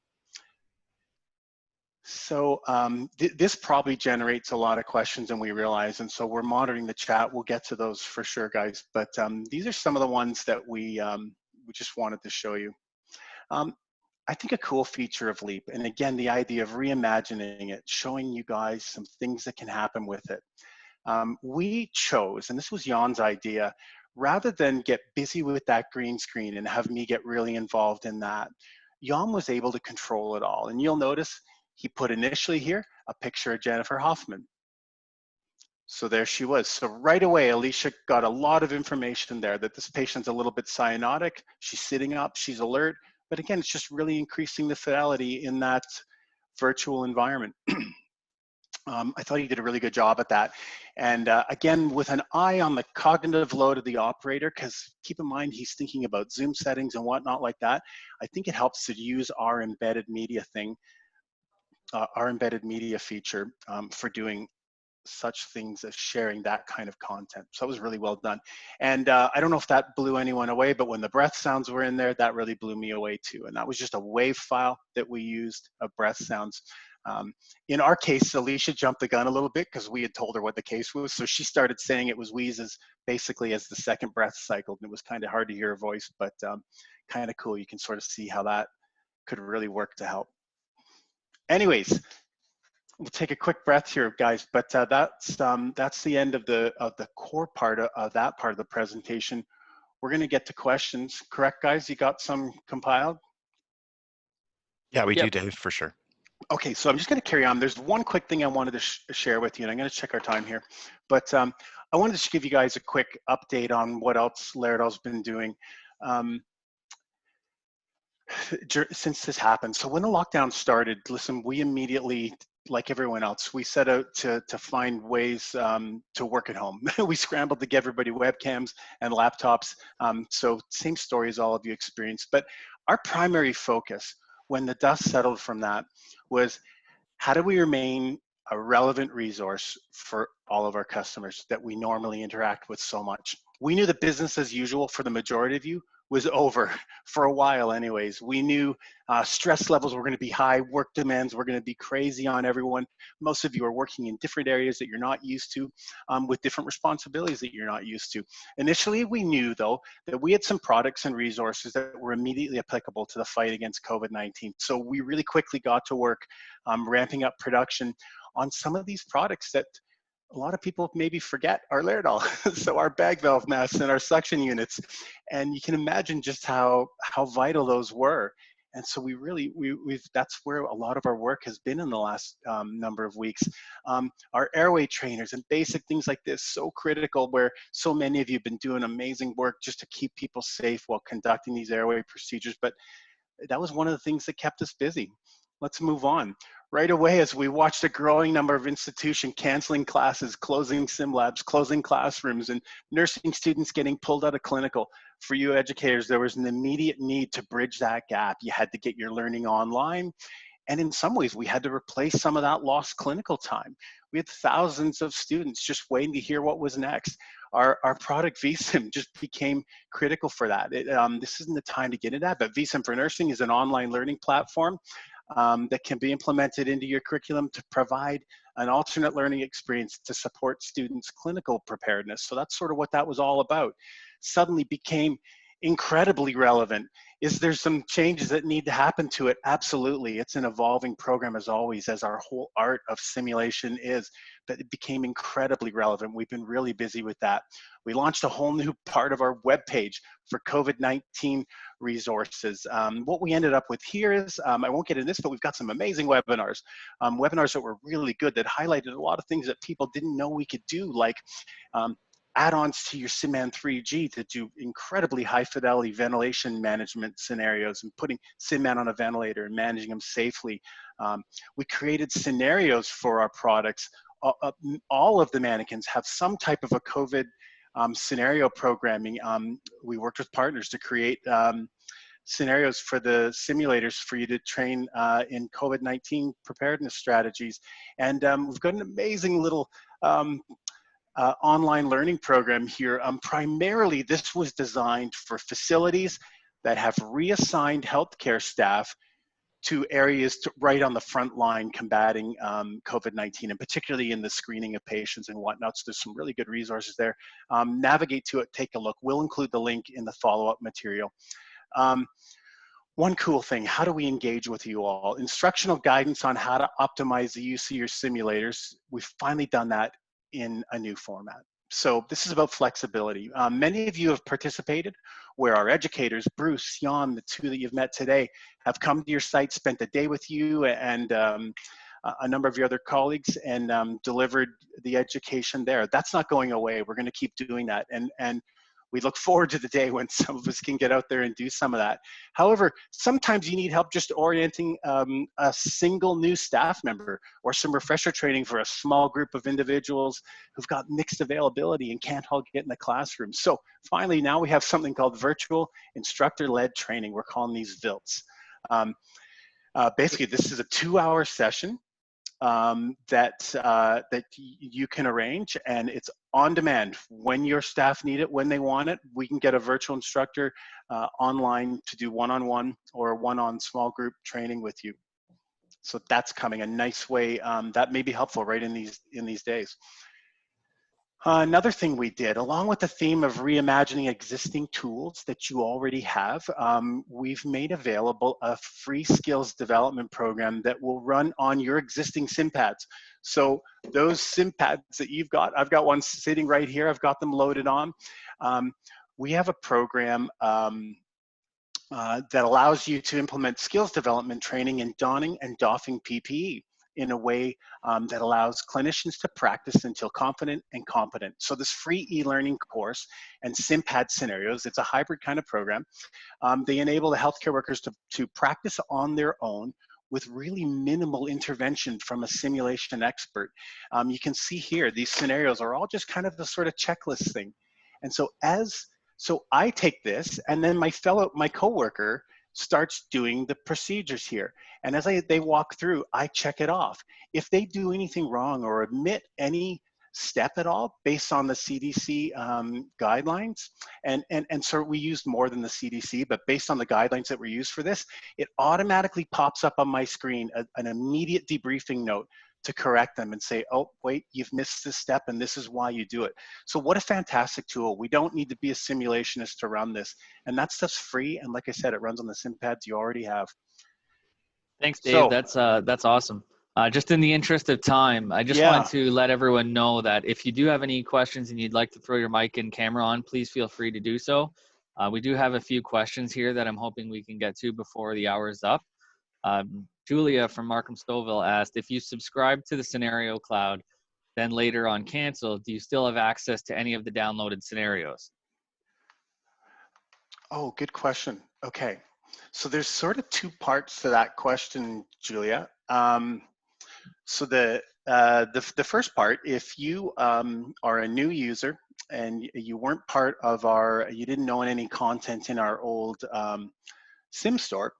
So this probably generates a lot of questions, and we realize, and so we're monitoring the chat. We'll get to those for sure, guys. But these are some of the ones that we just wanted to show you. I think a cool feature of LEAP, and again, the idea of reimagining it, showing you guys some things that can happen with it. We chose, and this was Jan's idea, rather than get busy with that green screen and have me get really involved in that, Jan was able to control it all. And you'll notice he put initially here a picture of Jennifer Hoffman. So there she was. So right away, Alicia got a lot of information there that this patient's a little bit cyanotic, she's sitting up, she's alert. But again, it's just really increasing the fidelity in that virtual environment. I thought he did a really good job at that. And again, with an eye on the cognitive load of the operator, because keep in mind, he's thinking about Zoom settings and whatnot like that. I think it helps to use our embedded media thing. our embedded media feature for doing such things as sharing that kind of content. So it was really well done. And I don't know if that blew anyone away, but when the breath sounds were in there, that really blew me away too. And that was just a WAV file that we used of breath sounds. In our case, Alicia jumped the gun a little bit because we had told her what the case was. So she started saying it was wheezes basically as the second breath cycled. And it was kind of hard to hear her voice, but kind of cool. You can sort of see how that could really work to help. Anyways, we'll take a quick breath here, guys, but that's the end of the core part of that part of the presentation. We're going to get to questions. Correct, guys? You got some compiled? Yeah, we Yep. do, Dave, for sure. Okay, so I'm just going to carry on. There's one quick thing I wanted to share with you, and I'm going to check our time here. But I wanted to give you guys a quick update on what else Laerdal's been doing since this happened. So when the lockdown started, listen, we immediately, like everyone else, we set out to find ways to work at home. We scrambled to get everybody webcams and laptops. So same story as all of you experienced. But our primary focus when the dust settled from that was how do we remain a relevant resource for all of our customers that we normally interact with so much. We knew that business as usual for the majority of you was over for a while anyways. We knew stress levels were going to be high, work demands were going to be crazy on everyone. Most of you are working in different areas that you're not used to, with different responsibilities that you're not used to. Initially, we knew though that we had some products and resources that were immediately applicable to the fight against COVID-19. So we really quickly got to work ramping up production on some of these products that a lot of people maybe forget are Laerdal. So our bag valve masks and our suction units, and you can imagine just how vital those were. And so we've that's where a lot of our work has been in the last number of weeks. Our airway trainers and basic things like this, so critical, where so many of you have been doing amazing work just to keep people safe while conducting these airway procedures. But that was one of the things that kept us busy. Let's move on. Right away, as we watched a growing number of institutions canceling classes, closing sim labs, closing classrooms, and nursing students getting pulled out of clinical, for you educators, there was an immediate need to bridge that gap. You had to get your learning online. And in some ways, we had to replace some of that lost clinical time. We had thousands of students just waiting to hear what was next. Our product vSim just became critical for that. This isn't the time to get into that, but vSim for Nursing is an online learning platform that can be implemented into your curriculum to provide an alternate learning experience to support students' clinical preparedness. So that's sort of what that was all about. Suddenly became incredibly relevant. Is there some changes that need to happen to it? Absolutely. It's an evolving program as always, as our whole art of simulation is, but it became incredibly relevant. We've been really busy with that. We launched a whole new part of our webpage for COVID-19 resources. What we ended up with here is, I won't get into this, but we've got some amazing webinars. Webinars that were really good that highlighted a lot of things that people didn't know we could do, like add-ons to your SimMan 3G to do incredibly high fidelity ventilation management scenarios and putting SimMan on a ventilator and managing them safely. We created scenarios for our products. All of the mannequins have some type of a COVID scenario programming. We worked with partners to create scenarios for the simulators for you to train in COVID-19 preparedness strategies. And we've got an amazing little online learning program here. Primarily, this was designed for facilities that have reassigned healthcare staff to areas right on the front line combating COVID-19, and particularly in the screening of patients and whatnot. So there's some really good resources there. Navigate to it, take a look. We'll include the link in the follow-up material. One cool thing, how do we engage with you all? Instructional guidance on how to optimize the use of your simulators. We've finally done that in a new format. So this is about flexibility. Many of you have participated where our educators, Bruce, Jan, the two that you've met today, have come to your site, spent a day with you and a number of your other colleagues and delivered the education there. That's not going away. We're gonna keep doing that. And we look forward to the day when some of us can get out there and do some of that. However, sometimes you need help just orienting a single new staff member or some refresher training for a small group of individuals who've got mixed availability and can't all get in the classroom. So finally, now we have something called virtual instructor-led training. We're calling these VILTs. Basically, this is a 2-hour session that you can arrange, and it's on demand when your staff need it, when they want it. We can get a virtual instructor online to do one-on-one or one-on small group training with you. So that's coming, a nice way that may be helpful right in these days. Another thing we did, along with the theme of reimagining existing tools that you already have, we've made available a free skills development program that will run on your existing SimPads. So those SimPads that you've got, I've got one sitting right here, I've got them loaded on. We have a program that allows you to implement skills development training in donning and doffing PPE in a way that allows clinicians to practice until confident and competent. So this free e-learning course and SimPad scenarios, it's a hybrid kind of program. They enable the healthcare workers to practice on their own with really minimal intervention from a simulation expert. You can see here, these scenarios are all just kind of the sort of checklist thing. And so I take this, and then my coworker starts doing the procedures here. And as they walk through, I check it off. If they do anything wrong or omit any step at all based on the CDC guidelines, and so we used more than the CDC, but based on the guidelines that were used for this, it automatically pops up on my screen an immediate debriefing note to correct them and say, oh, wait, you've missed this step and this is why you do it. So what a fantastic tool. We don't need to be a simulationist to run this. And that stuff's free. And like I said, it runs on the SimPads you already have. Thanks, Dave. That's awesome. Just in the interest of time, I just wanted to let everyone know that if you do have any questions and you'd like to throw your mic and camera on, please feel free to do so. We do have a few questions here that I'm hoping we can get to before the hour is up. Julia from Markham Stouffville asked, if you subscribe to the Scenario Cloud, then later on cancel, do you still have access to any of the downloaded scenarios? Oh, good question. Okay. So there's sort of two parts to that question, Julia. So the first part, if you are a new user and you weren't part of you didn't know any content in our old Sim store,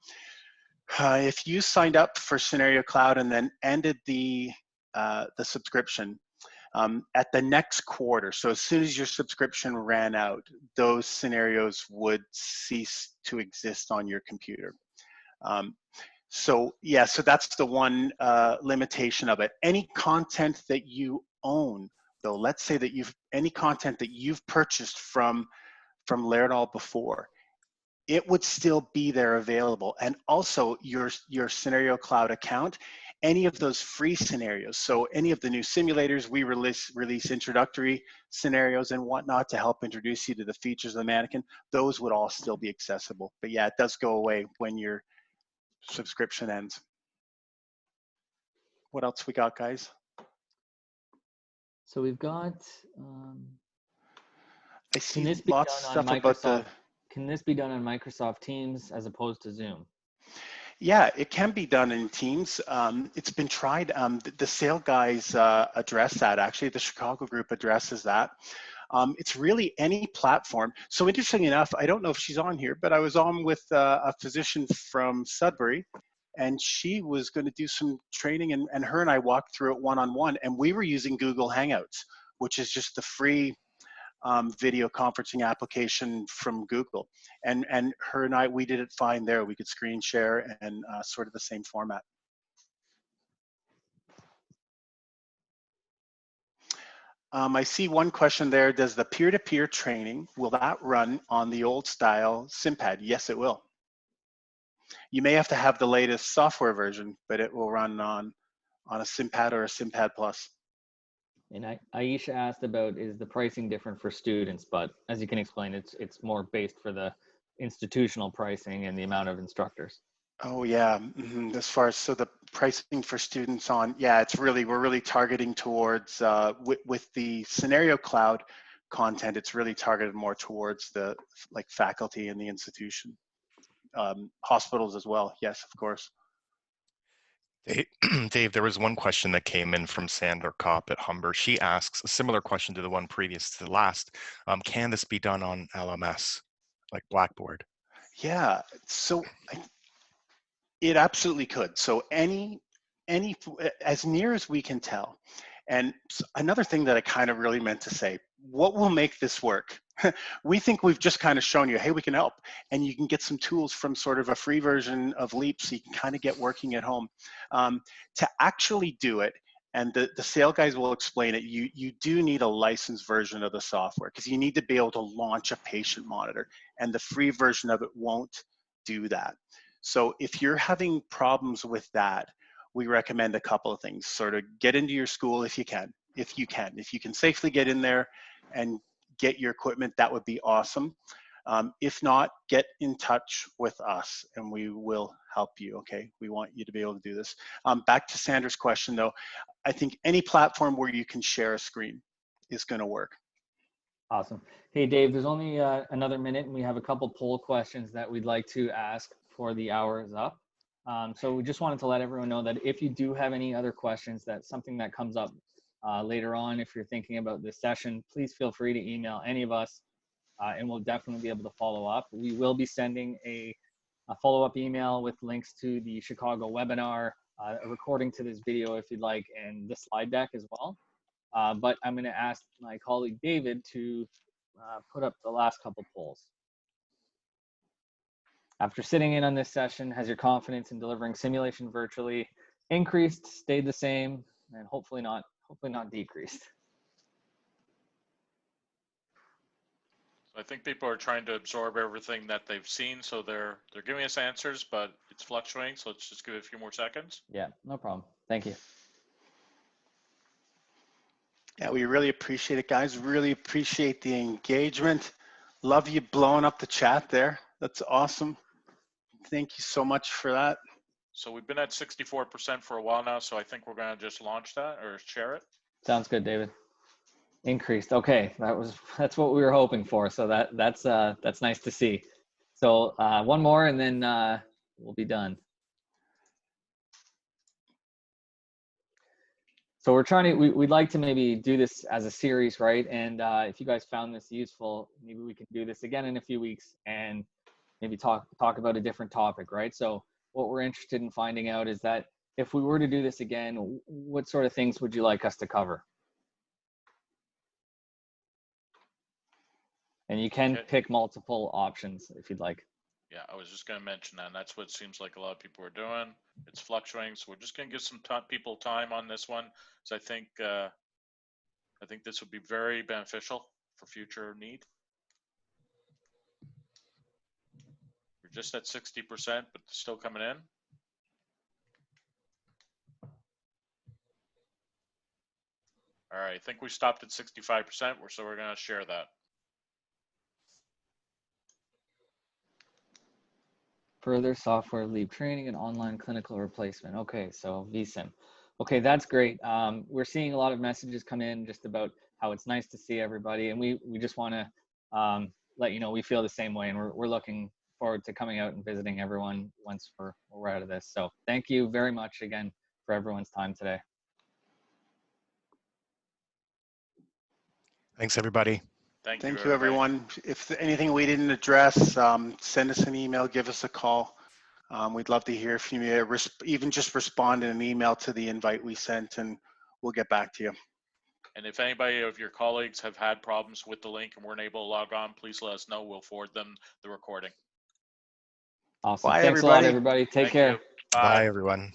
if you signed up for Scenario Cloud and then ended the subscription at the next quarter, so as soon as your subscription ran out, those scenarios would cease to exist on your computer. So that's the one limitation of it. Any content that you own, though, let's say that any content that you've purchased from Laerdal before, it would still be there available. And also your Scenario Cloud account, any of those free scenarios, so any of the new simulators, we release introductory scenarios and whatnot to help introduce you to the features of the mannequin, those would all still be accessible. But yeah, it does go away when your subscription ends. What else we got, guys? So we've got, I see lots of stuff about the... Can this be done on Microsoft Teams as opposed to Zoom? Yeah, it can be done in Teams. It's been tried. The SAIL guys address that. Actually, the Chicago group addresses that. It's really any platform. So interestingly enough, I don't know if she's on here, but I was on with a physician from Sudbury, and she was going to do some training, and her and I walked through it one-on-one, and we were using Google Hangouts, which is just the free video conferencing application from Google. And her and I, we did it fine there. We could screen share and sort of the same format. I see one question there. Does the peer-to-peer training, will that run on the old style SimPad? Yes, it will. You may have to have the latest software version, but it will run on a SimPad or a SimPad Plus. And Aisha asked about, is the pricing different for students? But as you can explain, it's more based for the institutional pricing and the amount of instructors. Oh yeah, as far as, so the pricing for students on, yeah, we're really targeting towards, with the Scenario Cloud content, it's really targeted more towards the faculty in the institution. Hospitals as well, yes, of course. Dave, there was one question that came in from Sandra Kopp at Humber. She asks a similar question to the one previous to the last. Can this be done on LMS, like Blackboard? Yeah, so It absolutely could. So as near as we can tell. And another thing that I kind of really meant to say, what will make this work? We think we've just kind of shown you, hey, we can help. And you can get some tools from sort of a free version of Leap so you can kind of get working at home. To actually do it, and the sale guys will explain it, you do need a licensed version of the software because you need to be able to launch a patient monitor, and the free version of it won't do that. So if you're having problems with that, we recommend a couple of things. Sort of get into your school if you can. If you can safely get in there and get your equipment, that would be awesome. If not, get in touch with us and we will help you, okay? We want you to be able to do this. Back to Sandra's question though, I think any platform where you can share a screen is gonna work. Awesome. Hey, Dave, there's only another minute and we have a couple poll questions that we'd like to ask before the hour is up. So we just wanted to let everyone know that if you do have any other questions, that's something that comes up later on. If you're thinking about this session, please feel free to email any of us and we'll definitely be able to follow up. We will be sending a follow-up email with links to the Chicago webinar, a recording to this video if you'd like, and the slide deck as well. But I'm going to ask my colleague David to put up the last couple polls. After sitting in on this session, has your confidence in delivering simulation virtually increased, stayed the same, and hopefully not decreased? I think people are trying to absorb everything that they've seen, so they're giving us answers, but it's fluctuating. So let's just give it a few more seconds. Yeah, no problem. Thank you. Yeah, we really appreciate it, guys. Really appreciate the engagement. Love you blowing up the chat there. That's awesome. Thank you so much for that. So we've been at 64% for a while now, so I think we're going to just launch that or share it. Sounds good, David. Increased. Okay, that's what we were hoping for. So that's nice to see. So one more, and then we'll be done. So we're trying to, we'd like to maybe do this as a series, right? And if you guys found this useful, maybe we can do this again in a few weeks and maybe talk about a different topic, right? So what we're interested in finding out is that if we were to do this again, what sort of things would you like us to cover? And you can pick multiple options if you'd like. Yeah, I was just going to mention that. And that's what it seems like a lot of people are doing. It's fluctuating, so we're just going to give some people time on this one. So I think this would be very beneficial for future need. We're just at 60%, but still coming in. All right, I think we stopped at 65%, so we're going to share that. Further software Leap training and online clinical replacement. Okay, so vSim. Okay, that's great. We're seeing a lot of messages come in just about how it's nice to see everybody, and we just want to let you know we feel the same way, and we're looking forward to coming out and visiting everyone once we're out of this. So thank you very much again for everyone's time today. Thanks, everybody. Thank you, everyone. If anything we didn't address, send us an email, give us a call. We'd love to hear from you. Even just respond in an email to the invite we sent, and we'll get back to you. And if anybody of your colleagues have had problems with the link and weren't able to log on, please let us know. We'll forward them the recording. Awesome. Bye, Thanks a lot, everybody. Take care. Bye. Bye, everyone.